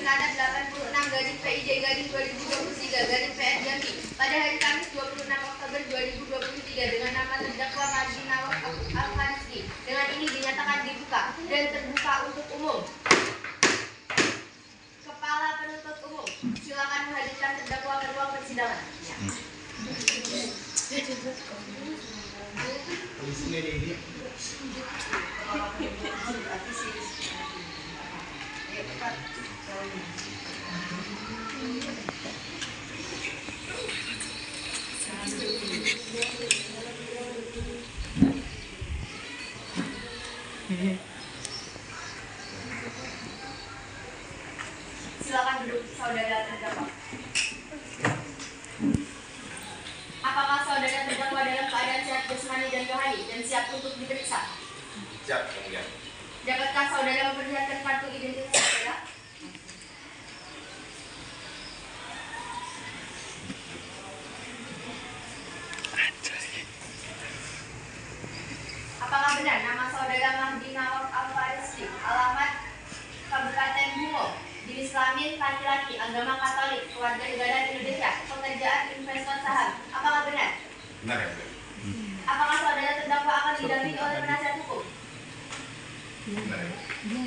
Senada 86 garis PIJ garis 2023 garis PN Jambi pada hari Kamis 26 Oktober 2023 dengan nama terdakwa Mardi Nawaf Al-Harisdi. Dengan ini dinyatakan dibuka dan terbuka untuk umum. Kepala Penuntut Umum, silakan menghadirkan terdakwa ke ruang persidangan. Silakan duduk, saudara terdakwa. Apakah saudara terdakwa dalam keadaan sehat jasmani dan rohani dan siap untuk diperiksa? Siap, ya. Dapatkah saudara memperlihatkan kartu identitas saudara? Apakah benar nama saudara Mardi Nawaf Al-Harisdi, alamat Kabupaten Bungo, jenis kelamin laki-laki, agama Katolik, keluarga negara Indonesia, pekerjaan investor saham? Apakah benar? Benar ya, Bu? Apakah saudara terdakwa akan didampingi oleh penasihat hukum? Benar ya, Bu?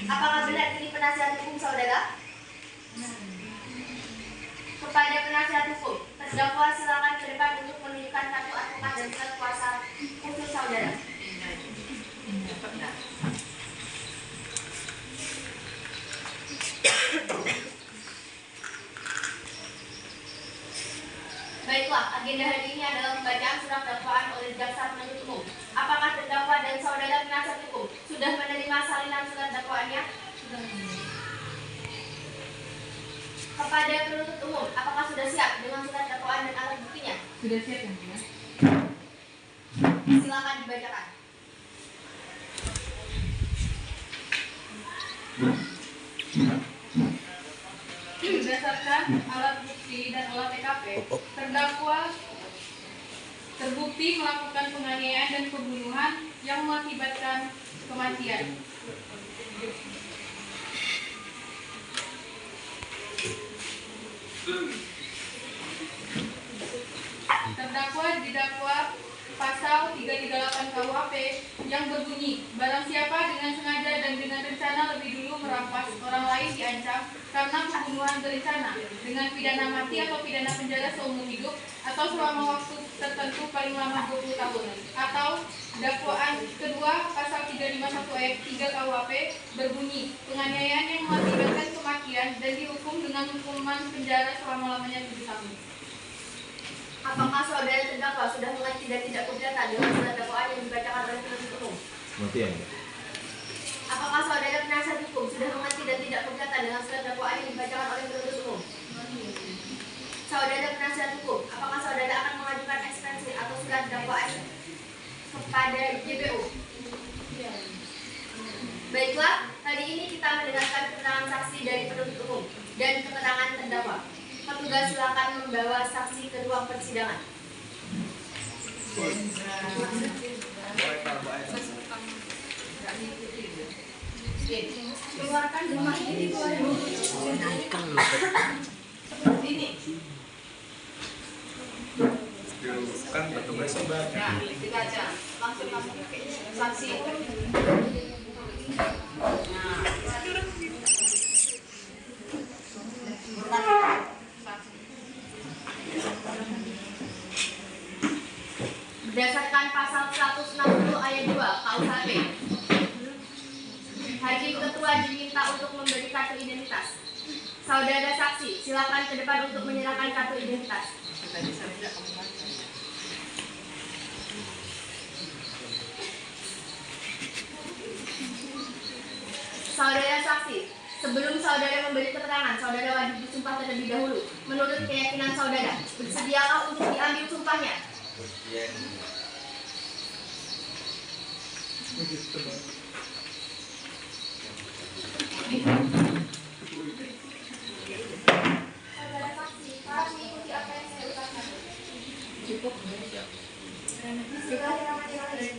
Apakah benar ini penasihat hukum saudara? Kepada penasihat hukum, terdakwa silakan ke depan untuk menunjukkan kartu advokat dan surat kuasa khusus saudara. Baiklah, agenda hari ini adalah pembacaan surat dakwaan oleh jaksa penuntut umum. Apakah terdakwa dan saudara penasihat hukum sudah menerima salinan surat dakwaannya? Kepada penuntut umum, apakah sudah siap dengan surat dakwaan dan alat buktinya? Sudah siap yang mulia. Silakan dibacakan. Berdasarkan alat bukti dan olah TKP, terdakwa terbukti melakukan penganiayaan dan pembunuhan yang mengakibatkan kematian. Terdakwa didakwa pasal 338 KUHP yang berbunyi, barang siapa dengan sengaja dan dengan rencana lebih dulu merampas orang lain diancam karena pembunuhan berencana dengan pidana mati atau pidana penjara seumur hidup atau selama waktu tertentu paling lama 20 tahun. Atau dakwaan kedua pasal 351 ayat 3 KUHP berbunyi, penganiayaan yang mengakibatkan kematian dan dihukum dengan hukuman penjara selama-lamanya 7 tahun. Apakah saudara terdakwa sudah mengerti dan tidak keberatan dengan surat dakwaan yang dibacakan oleh penuntut umum? Mengerti ya, Bu? Apakah saudara penasihat hukum sudah mengerti dan tidak keberatan dengan surat dakwaan yang dibacakan oleh penuntut umum? Saudara penasihat hukum, apakah saudara akan mengajukan ekspensi atau surat dakwaan kepada JPU? Baiklah, hari ini kita mendengarkan keterangan saksi dari penuntut umum dan keterangan terdakwa. Petugas silakan membawa saksi ke ruang persidangan. Keluarkan rumah ini ini. Kan petugas obat. Nah, dibaca. Langsung saksi. Berdasarkan pasal 160 ayat 2 KUHP, Hakim Ketua diminta untuk memberi kartu identitas. Saudara saksi, silakan ke depan untuk menyerahkan kartu identitas. Saudara saksi, sebelum saudara memberi keterangan, saudara wajib bersumpah terlebih dahulu. Menurut keyakinan saudara, bersediakah untuk diambil sumpahnya? Saudara saksi, harus mengikuti apa yang saya ucapkan. Cukup. Bismillahirrahmanirrahim.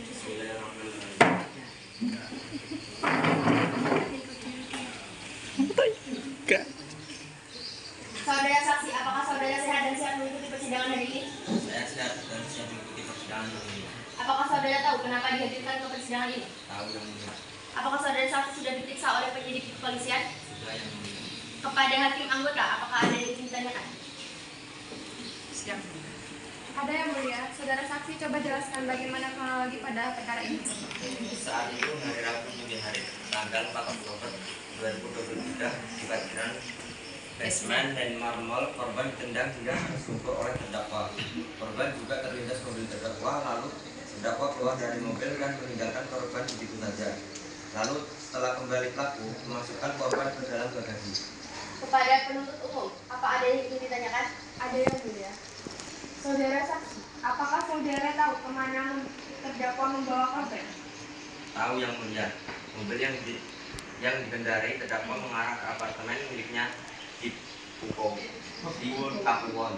ini? Tahu yang mulia. Apakah saudara saksi sudah diperiksa oleh penyidik kepolisian? Sudah yang mulia. Kepada hakim anggota, apakah ada yang ingin ditanyakan? Siap. Ada yang mulia, saudara saksi coba jelaskan bagaimana kronologi pada perkara ini. Saat itu hari Rabu dini hari tanggal 4 Oktober 2023 di parkiran basement dan marmol, korban ditendang hingga tersungkur oleh terdakwa. Korban juga terlindas mobil terdakwa, lalu terdakwa keluar dari mobil dan meninggalkan korban begitu saja. Lalu setelah kembali pelaku memasukkan korban ke dalam bagasi. Kepada penuntut umum, apa ada yang ingin ditanyakan? Ada yang mulia. Saudara saksi, apakah saudara tahu kemana terdakwa membawa korban? Tahu yang mulia, mobil yang dikendarai terdakwa mengarah ke apartemen miliknya di Pakuwon.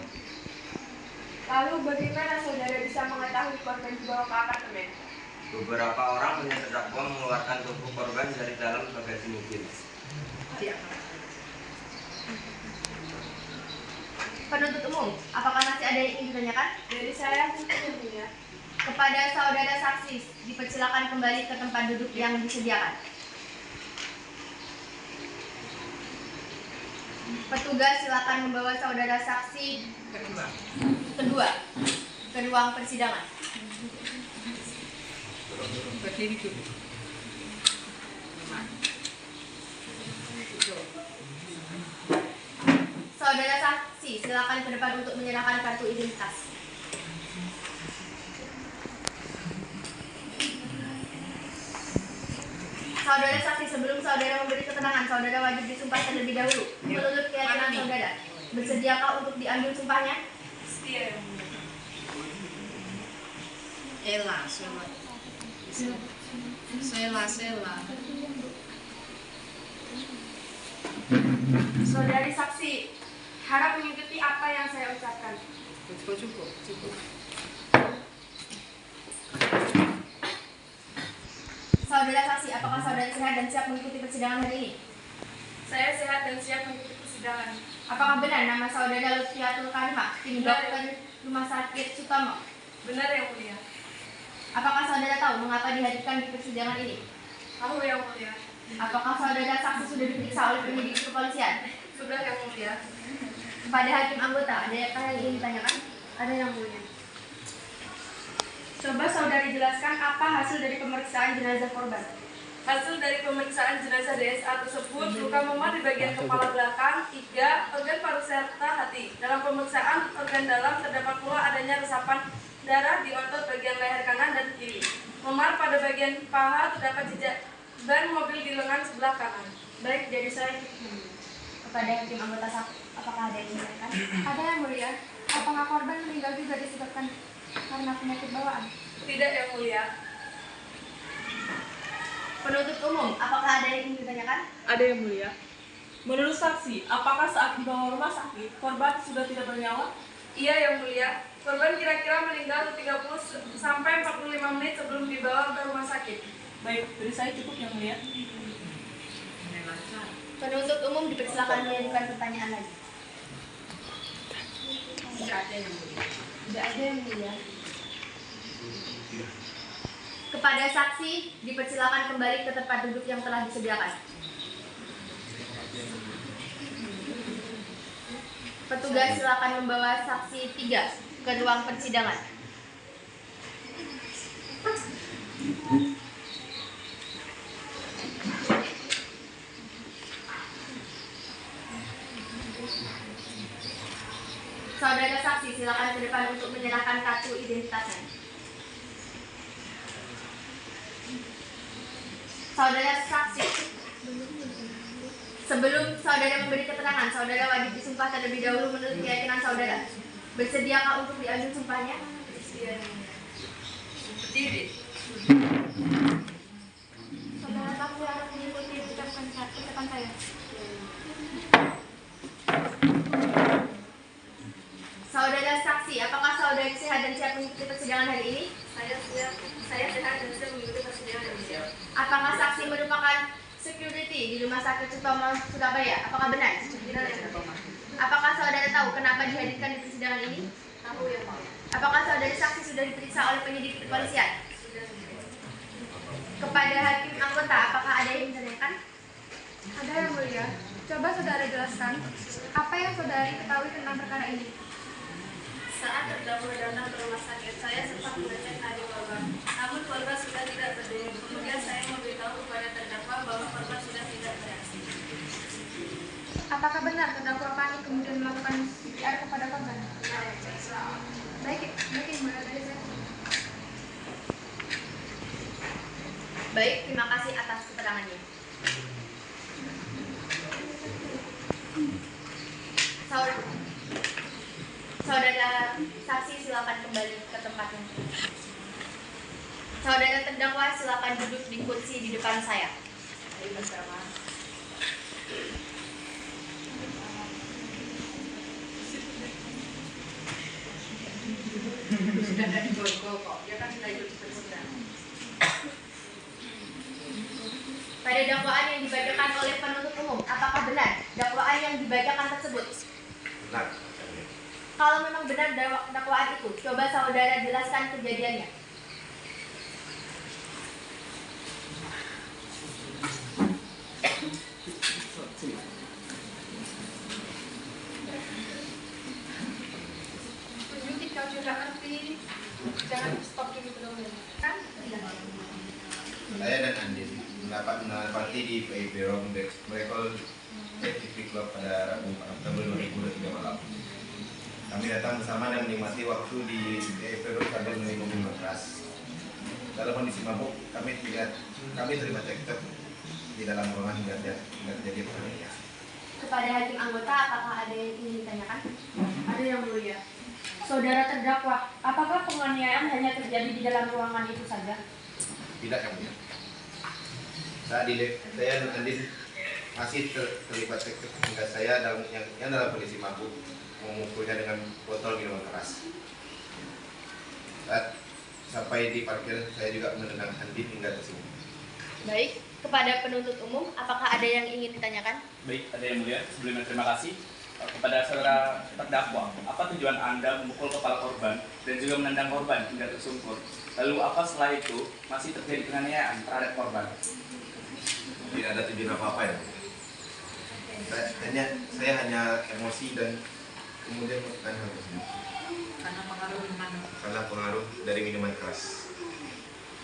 Lalu bagaimana saudara bisa mengetahui korban dibawa ke apartemen? Beberapa orang melihat terdakwa mengeluarkan tubuh korban dari dalam bagasi mobil. Penuntut umum, apakah masih ada yang ingin ditanyakan? Dari saya cukup yang mulia. Kepada saudara saksi, dipersilakan kembali ke tempat duduk yang disediakan. Petugas silakan membawa saudara saksi kedua ke ruang persidangan. Berdiri dulu. Saudara saksi, silakan ke depan untuk menyerahkan kartu identitas. Saudara saksi, sebelum saudara memberi keterangan, saudara wajib disumpah terlebih dahulu. Menurut keyakinan saudara, bersediakah untuk diambil sumpahnya? Setia yang mulia. Ela, Sela. Sela. Saudari saksi, harap mengikuti apa yang saya ucapkan. Cukup. Saudara saksi, apakah saudara sehat dan siap mengikuti persidangan hari ini? Saya sehat dan siap mengikuti persidangan. Apakah benar nama saudara Lutfiatul Karimah, tim dokter Rumah Sakit Sutomo? Benar yang mulia. Apakah saudara tahu mengapa dihadirkan di persidangan ini? Tahu yang mulia. Apakah saudara saksi sudah diperiksa oleh penyidik kepolisian? Sudah yang mulia. Kepada hakim anggota, ada yang ingin ditanyakan? Ada yang mulia. Coba saudari jelaskan apa hasil dari pemeriksaan jenazah korban. Hasil dari pemeriksaan jenazah DSA tersebut luka memar di bagian kepala belakang, iga, organ paru serta hati. Dalam pemeriksaan organ dalam terdapat pula adanya resapan darah di otot bagian leher kanan dan kiri. Memar pada bagian paha terdapat jejak ban mobil di lengan sebelah kanan. Baik, jadi saya Kepada hakim anggota saksi, apakah ada yang ditanyakan? ada yang mulia. Apakah korban meninggal juga disebabkan karena penyakit bawaan? Tidak yang mulia. Penuntut umum, apakah ada yang ingin ditanyakan? Ada yang mulia. Menurut saksi, apakah saat dibawa rumah sakit, korban sudah tidak bernyawa? Iya yang mulia. Korban kira-kira meninggal 30 sampai 45 menit sebelum dibawa ke rumah sakit. Baik, dari saya cukup yang mulia. Penuntut umum dipersilakan mengajukan pertanyaan lagi. Tidak ada yang mulia. Tidak ada yang mulia. Kepada saksi, dipersilakan kembali ke tempat duduk yang telah disediakan. Petugas silakan membawa saksi 3 ke ruang persidangan. Saudara saksi, silakan ke depan untuk menyerahkan kartu identitasnya. Saudara saksi, sebelum saudara memberi keterangan, saudara wajib disumpah terlebih dahulu menurut keyakinan saudara. Bersediakah untuk diambil sumpahnya? Berdiri. Saudara saksi harus mengikuti ucapan saya. Saudara saksi, apakah saudara sehat dan siap mengikuti persidangan hari ini? Saya sehat dan siap mengikuti persidangan ini. Apakah saksi merupakan security di Rumah Sakit Sutomo, Surabaya? Apakah benar? Apakah saudara tahu kenapa dihadirkan di persidangan ini? Tahu ya Pak. Apakah saudara saksi sudah diperiksa oleh penyidik kepolisian? Sudah. Kepada hakim anggota, apakah ada yang ditanyakan? Ada yang mulia. Coba saudara jelaskan apa yang saudari ketahui tentang perkara ini. Saat terdakwa datang ke rumah sakit, saya sempat mengecek nadi korban. Namun korban sudah tidak berdiri. Kemudian saya memberitahu kepada terdakwa bahwa korban sudah tidak bereaksi. Apakah benar terdakwa panik kemudian melakukan CPR kepada korban? Baik, yang mulia dari saya. Baik, terima kasih atas keterangannya. Saudara saksi silakan kembali ke tempatnya. Saudara terdakwa silakan duduk di kursi di depan saya. Sudah ada di Borgo kok, dia kan sudah ikut bersedang. Pada dakwaan yang dibacakan oleh penuntut umum, apakah benar dakwaan yang dibacakan tersebut? Benar. Kalau memang benar dakwaan itu, coba saudara jelaskan kejadiannya. Tunjukin kau juga ngerti. Jangan stop dulu dulu. Kan? Saya dan Andin menempati di PIP Rom Miracle Activity Club pada Rabu Oktober 2023 malam. Kami datang bersama dan menikmati waktu di PIP Rom sambil minum minuman keras. Dalam kondisi mabuk, kami terlibat cekcok di dalam ruangan hingga terjadi penganiayaan. Kepada hakim anggota, apakah ada yang ingin ditanyakan? Ada yang mulia. Saudara terdakwa, apakah penganiayaan hanya terjadi di dalam ruangan itu saja? Tidak, yang mulia. Saat saya dan Andin masih terlibat cekcok hingga saya yang dalam kondisi mabuk memukulnya dengan botol minuman keras. Saat sampai di parkir, saya juga menendang Andin hingga tersinggung. Baik, kepada penuntut umum, apakah ada yang ingin ditanyakan? Baik, ada yang mulia. Sebelumnya terima kasih kepada saudara terdakwa. Apa tujuan Anda memukul kepala korban dan juga menendang korban hingga tersungkur? Lalu apa setelah itu masih terjadi penganiayaan terhadap korban? Tidak ada tujuan apa-apa ya. Saya hanya emosi dan kemudian melakukan hal tersebut karena pengaruh dari minuman keras.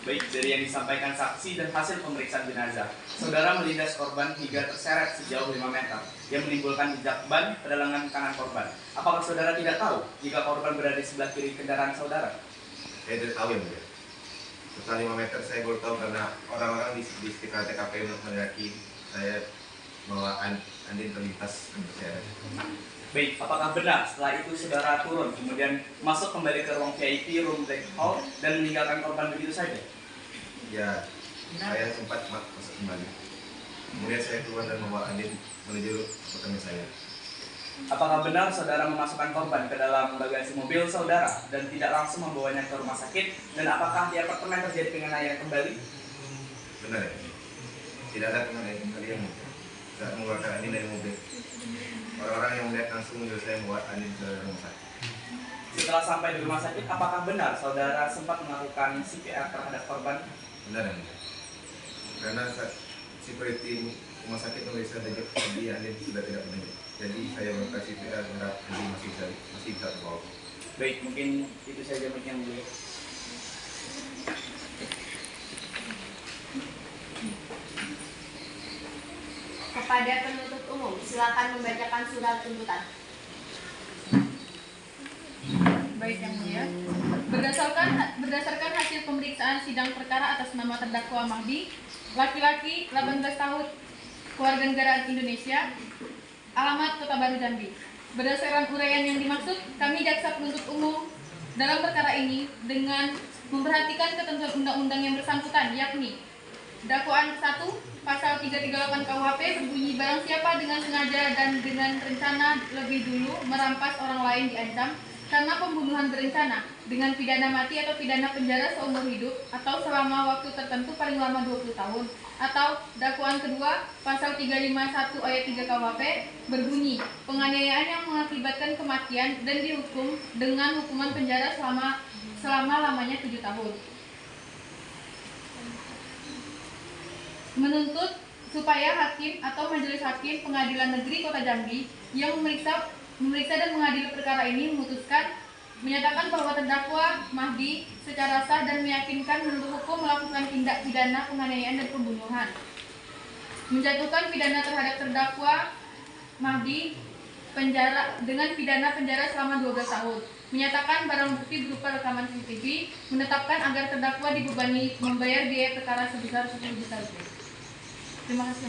Baik, dari yang disampaikan saksi dan hasil pemeriksaan jenazah, saudara melindas korban hingga terseret sejauh 5 meter yang menimbulkan jejak ban pada lengan kanan korban. Apakah saudara tidak tahu jika korban berada di sebelah kiri kendaraan saudara? Saya tidak tahu ya mulia. Setelah 5 meter saya baru tahu karena orang-orang di sekitar TKP untuk mendaki saya bahwa Andin terlintas saya. Baik, apakah benar setelah itu saudara turun kemudian masuk kembali ke ruang VIP, room black hall dan meninggalkan korban begitu saja? Ya, saya sempat masuk kembali. Kemudian saya keluar dan membawa Andin menuju apartemen saya. Apakah benar saudara memasukkan korban ke dalam bagasi mobil saudara dan tidak langsung membawanya ke rumah sakit? Dan apakah di apartemen terjadi penganiayaan kembali? Benar ya? Tidak ada penganiayaan kali yang saat mengeluarkan Andin dari mobil. Orang-orang yang melihat langsung menyuruh saya membawa Andin ke rumah sakit. Setelah sampai di rumah sakit, apakah benar saudara sempat melakukan CPR terhadap korban? Benar ya? Karena saat security rumah sakit memeriksa jadi Andin sudah tidak berdiri. Jadi saya melakukan CPR terhadap Andin masih bisa terbawa. Baik, mungkin itu saja yang boleh. Kepada penuntut umum, silakan membacakan surat tuntutan. Baik, yang mulia. Berdasarkan hasil pemeriksaan sidang perkara atas nama terdakwa Mahdi, laki-laki 18 tahun, keluarga negaraan Indonesia, alamat Kota Baru Jambi. Berdasarkan uraian yang dimaksud, kami jaksa penuntut umum dalam perkara ini dengan memperhatikan ketentuan undang-undang yang bersangkutan, yakni dakwaan 1 Pasal 338 KUHP berbunyi barang siapa dengan sengaja dan dengan rencana lebih dulu merampas orang lain diancam karena pembunuhan berencana dengan pidana mati atau pidana penjara seumur hidup atau selama waktu tertentu paling lama 20 tahun. Atau dakwaan kedua Pasal 351 ayat 3 KUHP berbunyi penganiayaan yang mengakibatkan kematian dan dihukum dengan hukuman penjara selama lamanya 7 tahun. menuntut supaya hakim atau majelis hakim Pengadilan Negeri Kota Jambi yang memeriksa dan mengadili perkara ini menyatakan bahwa terdakwa Mahdi secara sah dan meyakinkan menurut hukum melakukan tindak pidana penganiayaan dan pembunuhan, menjatuhkan pidana terhadap terdakwa Mahdi dengan pidana penjara selama 12 tahun, menyatakan barang bukti berupa rekaman CCTV, menetapkan agar terdakwa dibebani membayar biaya perkara sebesar 10 juta rupiah. Terima kasih.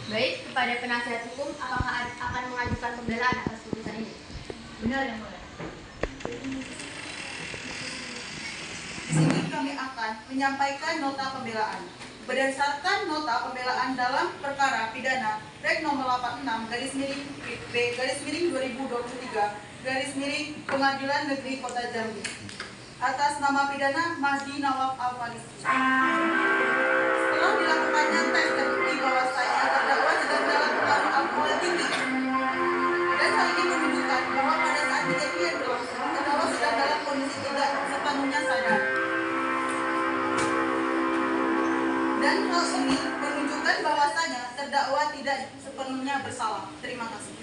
Baik, kepada penasihat hukum, apakah akan mengajukan pembelaan atas putusan ini? Benar yang mulia. Di sini kami akan menyampaikan nota pembelaan. Berdasarkan nota pembelaan dalam perkara pidana Rek nomor 86/B/2023 Pengadilan Negeri Kota Jambi atas nama pidana Mahdi Nawaf Al-Faris. Setelah dilakukannya tes terbukti bahwasanya terdakwa sedang dalam pengaruh alkohol tinggi dan hal ini menunjukkan bahwa pada saat kejadian berlangsung terdakwa sedang dalam kondisi tidak sepenuhnya sadar. Dan hal ini menunjukkan bahwasanya terdakwa tidak sepenuhnya bersalah. Terima kasih.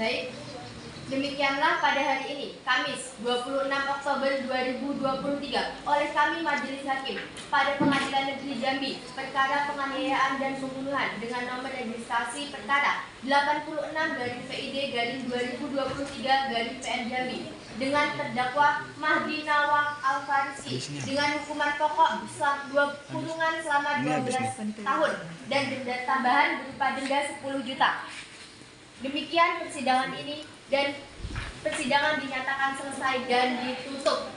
Baik, demikianlah pada hari ini, Kamis 26 Oktober 2023, oleh kami Majelis Hakim pada Pengadilan Negeri Jambi, perkara penganiayaan dan pembunuhan dengan nomor registrasi perkara 86/PID/2023/PN Jambi dengan terdakwa Mahdi Nawaf Al-Farisi dengan hukuman pokok kurungan selama 12 tahun dan denda tambahan berupa denda 10 juta. Demikian persidangan ini dan persidangan dinyatakan selesai dan ditutup.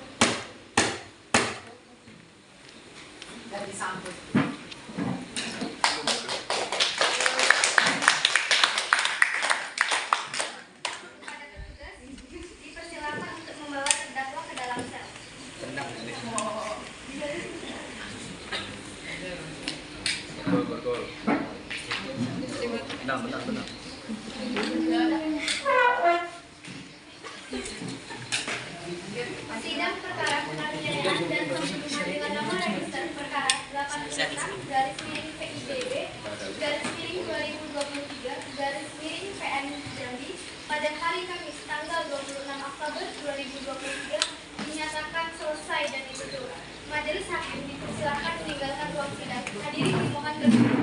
Dan disambut. Kepada petugas, dipersilakan untuk membawa terdakwa ke dalam sel. Betul. Benar. Sidang perkara penganiayaan dan pembunuhan dengan nomor registrasi perkara 86/PIDB/2023/PN Jambi pada hari Kamis tanggal 26 Oktober 2023 dinyatakan selesai dan ditutup. Majelis hakim dipersilakan meninggalkan ruang sidang. Hadirin dimohon berdiri.